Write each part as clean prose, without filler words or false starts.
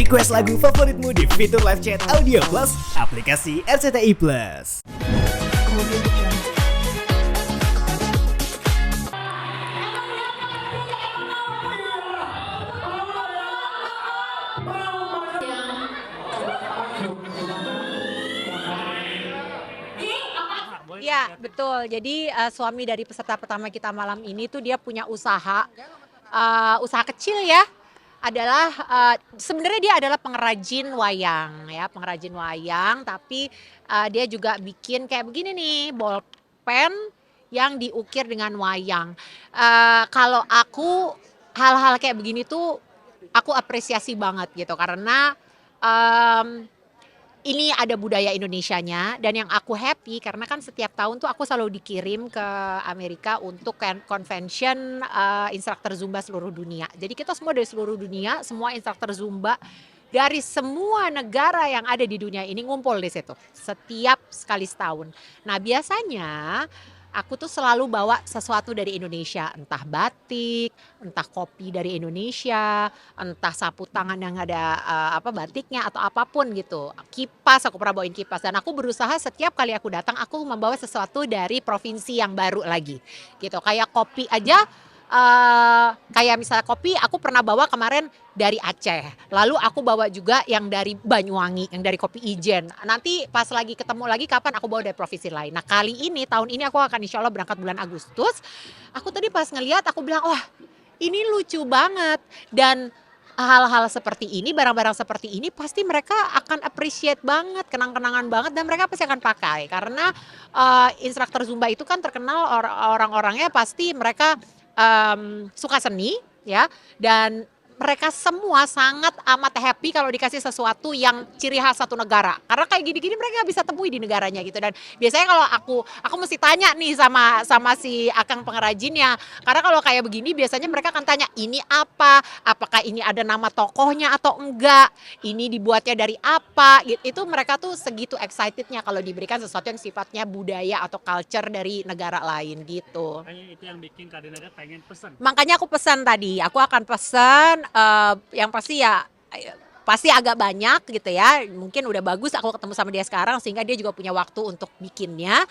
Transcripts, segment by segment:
Request lagu favoritmu di fitur live chat Audio Plus, aplikasi RCTI Plus. Ya, betul. Jadi suami dari peserta pertama kita malam ini tuh dia punya usaha kecil ya. Adalah sebenarnya dia adalah pengrajin wayang ya, pengrajin wayang. Tapi dia juga bikin kayak begini nih, bolpen yang diukir dengan wayang. Kalau aku hal-hal kayak begini tuh aku apresiasi banget gitu karena ini ada budaya Indonesianya dan yang aku happy karena kan setiap tahun tuh aku selalu dikirim ke Amerika untuk convention instruktur Zumba seluruh dunia. Jadi kita semua dari seluruh dunia, semua instruktur Zumba dari semua negara yang ada di dunia ini ngumpul di situ setiap sekali setahun. Nah, biasanya aku tuh selalu bawa sesuatu dari Indonesia, entah batik, entah kopi dari Indonesia, entah sapu tangan yang ada batiknya atau apapun gitu. Kipas, aku pernah bawain kipas dan aku berusaha setiap kali aku datang aku membawa sesuatu dari provinsi yang baru lagi. Gitu. Kayak kopi aja kayak misalnya kopi aku pernah bawa kemarin dari Aceh. Lalu aku bawa juga yang dari Banyuwangi, yang dari kopi Ijen. Nanti pas lagi ketemu lagi kapan aku bawa dari provinsi lain. Nah, kali ini tahun ini aku akan insya Allah berangkat bulan Agustus. Aku tadi pas ngeliat aku bilang, wah ini lucu banget. Dan hal-hal seperti ini, barang-barang seperti ini pasti mereka akan appreciate banget, kenang-kenangan banget dan mereka pasti akan pakai. Karena instruktur Zumba itu kan terkenal orang-orangnya pasti mereka suka seni ya, dan mereka semua sangat amat happy kalau dikasih sesuatu yang ciri khas satu negara. Karena kayak gini-gini mereka nggak bisa temui di negaranya gitu. Dan biasanya kalau aku mesti tanya nih sama si akang pengrajinnya. Karena kalau kayak begini biasanya mereka akan tanya ini apa, apakah ini ada nama tokohnya atau enggak, ini dibuatnya dari apa. Itu mereka tuh segitu excitednya kalau diberikan sesuatu yang sifatnya budaya atau culture dari negara lain gitu. Makanya itu yang bikin Kak Dinda pengen pesen. Makanya aku pesan tadi, aku akan pesan yang pasti ya pasti agak banyak gitu ya. Mungkin udah bagus aku ketemu sama dia sekarang sehingga dia juga punya waktu untuk bikinnya.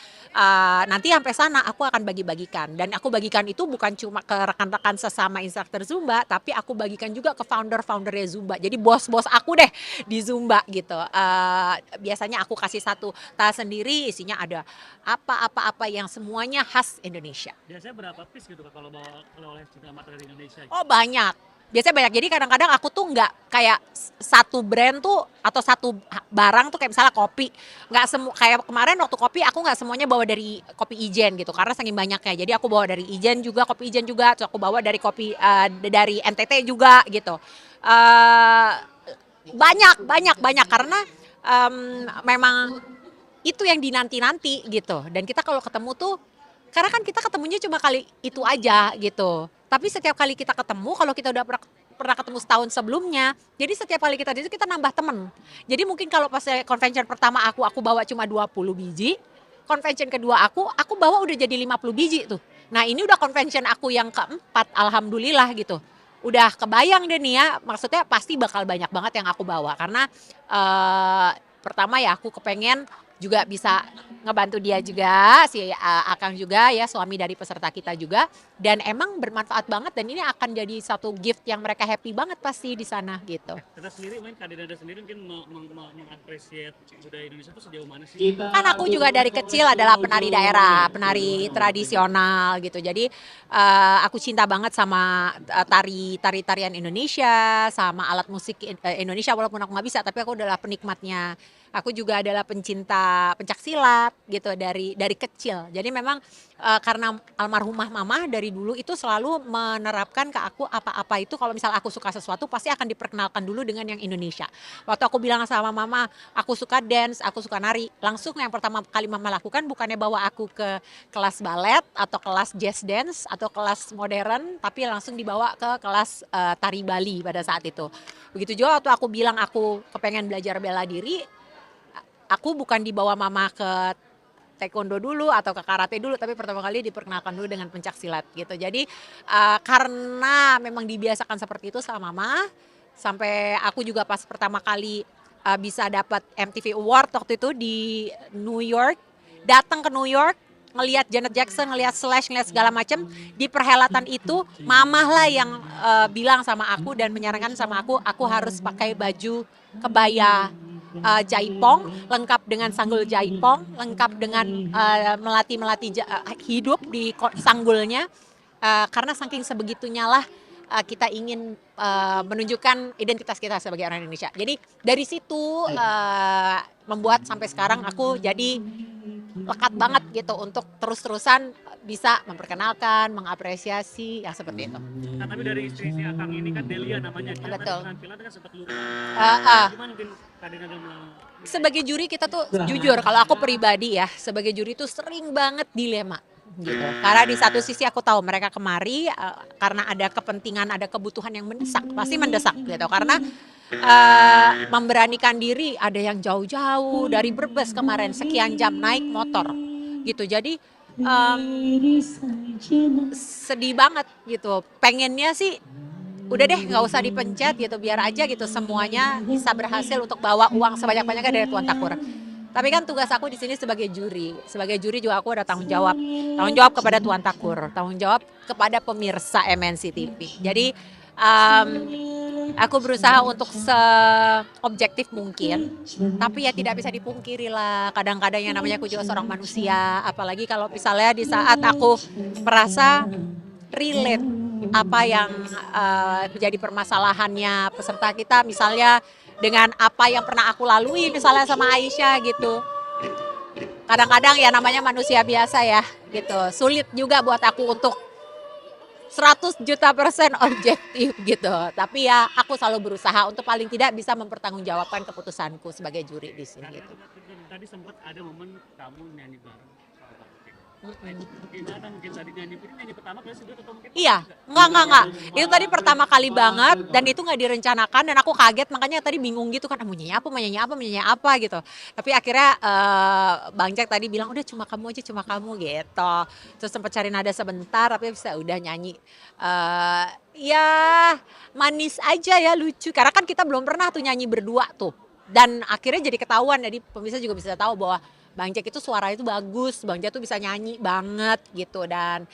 Nanti sampai sana aku akan bagi-bagikan dan aku bagikan itu bukan cuma ke rekan-rekan sesama instruktur Zumba, tapi aku bagikan juga ke founder-foundernya Zumba. Jadi bos-bos aku deh di Zumba gitu. Biasanya aku kasih satu tas sendiri isinya ada apa-apa yang semuanya khas Indonesia. Biasanya berapa piece gitu Kak kalau bawa oleh cinta mata dari Indonesia? Oh, banyak. Biasanya banyak. Jadi kadang-kadang aku tuh nggak kayak satu brand tuh atau satu barang tuh kayak misalnya kopi. Nggak kayak kemarin waktu kopi aku nggak semuanya bawa dari kopi Ijen gitu karena saking banyaknya. Jadi aku bawa dari Ijen juga, kopi Ijen juga. Terus aku bawa dari kopi dari NTT juga gitu. Banyak karena memang itu yang dinanti-nanti gitu. Dan kita kalau ketemu tuh karena kan kita ketemunya cuma kali itu aja gitu. Tapi setiap kali kita ketemu, kalau kita udah pernah ketemu setahun sebelumnya, jadi setiap kali kita di situ kita nambah temen. Jadi mungkin kalau pas convention pertama aku bawa cuma 20 biji, convention kedua aku bawa udah jadi 50 biji tuh. Nah, ini udah convention aku yang keempat, alhamdulillah gitu. Udah kebayang deh nih ya, maksudnya pasti bakal banyak banget yang aku bawa. Karena pertama ya aku kepengen juga bisa ngebantu dia juga, si Akang juga ya, suami dari peserta kita juga. Dan emang bermanfaat banget dan ini akan jadi satu gift yang mereka happy banget pasti di sana gitu. Kita sendiri Kak Dinda sendiri mungkin mengapresiasi budaya Indonesia itu sejauh mana sih? Kan aku juga dari kecil adalah penari daerah, penari tradisional gitu. Jadi aku cinta banget sama tarian Indonesia, sama alat musik Indonesia walaupun aku nggak bisa, tapi aku adalah penikmatnya. Aku juga adalah pencinta pencak silat gitu dari kecil. Jadi memang karena almarhumah mama dari dulu itu selalu menerapkan ke aku apa-apa itu kalau misal aku suka sesuatu pasti akan diperkenalkan dulu dengan yang Indonesia. Waktu aku bilang sama mama, aku suka dance, aku suka nari, langsung yang pertama kali mama lakukan bukannya bawa aku ke kelas balet atau kelas jazz dance atau kelas modern, tapi langsung dibawa ke kelas tari Bali pada saat itu. Begitu juga waktu aku bilang aku kepengen belajar bela diri, aku bukan dibawa mama ke taekwondo dulu atau ke karate dulu, tapi pertama kali diperkenalkan dulu dengan pencak silat gitu. Jadi karena memang dibiasakan seperti itu sama mama, Sampai aku juga pas pertama kali bisa dapat MTV Award waktu itu di New York, datang ke New York, ngelihat Janet Jackson, ngelihat Slash, ngelihat segala macam di perhelatan itu, mamah lah yang bilang sama aku dan menyarankan sama aku harus pakai baju kebaya jaipong, lengkap dengan sanggul jaipong, lengkap dengan melati hidup di sanggulnya, karena saking sebegitunya lah kita ingin menunjukkan identitas kita sebagai orang Indonesia. Jadi dari situ membuat sampai sekarang aku jadi lekat banget gitu untuk terus-terusan bisa memperkenalkan, mengapresiasi yang seperti itu. Nah, tapi dari istri si Akang ini kan Delia namanya, dia Betul. kan penampilan kan sempat lupa. Ah. Gimana mungkin kadang-kadang Sebagai juri kita tuh jujur, kalau aku pribadi ya, sebagai juri tuh sering banget dilema gitu. Karena di satu sisi aku tahu mereka kemari karena ada kepentingan, ada kebutuhan yang mendesak, pasti mendesak gitu. Karena memberanikan diri, ada yang jauh-jauh dari Brebes kemarin sekian jam naik motor gitu. Jadi sedih banget gitu. Pengennya sih udah deh nggak usah dipencet gitu, biar aja gitu semuanya bisa berhasil untuk bawa uang sebanyak-banyaknya dari Tuan Takur. Tapi kan tugas aku di sini sebagai juri. Sebagai juri juga aku ada tanggung jawab. Tanggung jawab kepada Tuan Takur, tanggung jawab kepada pemirsa MNC TV. Jadi aku berusaha untuk seobjektif mungkin. Tapi ya tidak bisa dipungkiri lah. Kadang-kadang yang namanya aku juga seorang manusia. Apalagi kalau misalnya di saat aku merasa relate apa yang menjadi permasalahannya peserta kita, misalnya dengan apa yang pernah aku lalui misalnya sama Aisyah gitu. Kadang-kadang ya namanya manusia biasa ya gitu. Sulit juga buat aku untuk 100 juta % objektif gitu. Tapi ya aku selalu berusaha untuk paling tidak bisa mempertanggungjawabkan keputusanku sebagai juri di sini gitu. Tadi sempat ada momen kamu nyanyi bareng sama Bang Jack. Gimana mungkin tadi nyanyi pertama kali sih atau mungkin? Iya, enggak. Itu tadi pertama kali banget dan itu nggak direncanakan dan aku kaget, makanya tadi bingung gitu kan, mau nyanyi apa gitu. Tapi akhirnya Bang Jack tadi bilang udah cuma kamu gitu. Terus sempat cari nada sebentar tapi bisa udah nyanyi. Ya manis aja ya, lucu. Karena kan kita belum pernah tuh nyanyi berdua tuh. Dan akhirnya jadi ketahuan, jadi pemirsa juga bisa tahu bahwa Bang Jack itu suaranya itu bagus, Bang Jack tuh bisa nyanyi banget gitu. Dan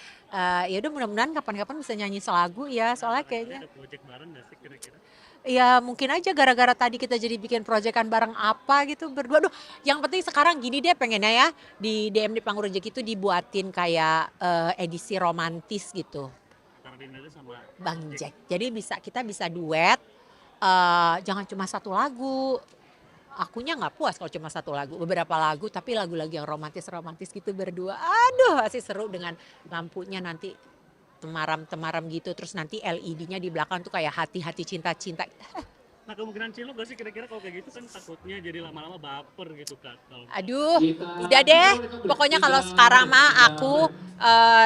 ya udah mudah-mudahan kapan-kapan bisa nyanyi selagu ya, soalnya kayaknya Ada project bareng nggak sih kira-kira? ya mungkin aja gara-gara tadi kita jadi bikin proyekan bareng apa gitu berdua. Duh, yang penting sekarang gini deh, pengennya ya di DMD Panggung Rezeki itu dibuatin kayak edisi romantis gitu Antara Dinda sama Bang Jack. Jadi kita bisa duet, jangan cuma satu lagu. Akunya nggak puas kalau cuma satu lagu, beberapa lagu tapi lagu-lagu yang romantis gitu berdua. Aduh, pasti seru dengan lampunya nanti temaram gitu, terus nanti LED-nya di belakang tuh kayak hati-hati cinta-cinta. Nah, kemungkinan cilok gak sih kira-kira kalau kayak gitu kan takutnya jadi lama-lama baper gitu kan kalau Aduh, udah deh. Pokoknya kalau sekarang mah aku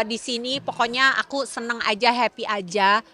di sini pokoknya aku seneng aja, happy aja.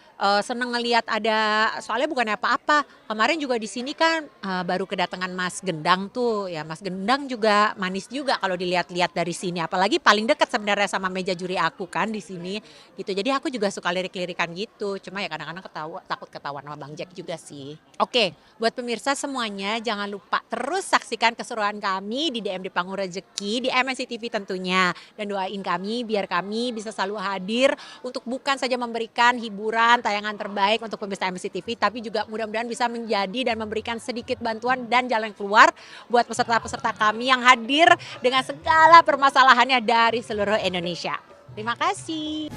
Seneng ngelihat ada, soalnya bukan apa-apa. Kemarin juga di sini kan baru kedatangan Mas Gendang tuh. Ya Mas Gendang juga manis juga kalau dilihat-lihat dari sini. Apalagi paling dekat sebenarnya sama meja juri aku kan di sini. Gitu. Jadi aku juga suka lirik-lirikan gitu. Cuma ya kadang-kadang takut ketahuan sama Bang Jack juga sih. Oke, buat pemirsa semuanya jangan lupa terus saksikan keseruan kami di DMD Panggung Rezeki, di MNC TV tentunya. Dan doain kami biar kami bisa selalu hadir untuk bukan saja memberikan hiburan, tayangan terbaik untuk pemirsa MNC TV, tapi juga mudah-mudahan bisa menjadi dan memberikan sedikit bantuan dan jalan keluar buat peserta-peserta kami yang hadir dengan segala permasalahannya dari seluruh Indonesia. Terima kasih.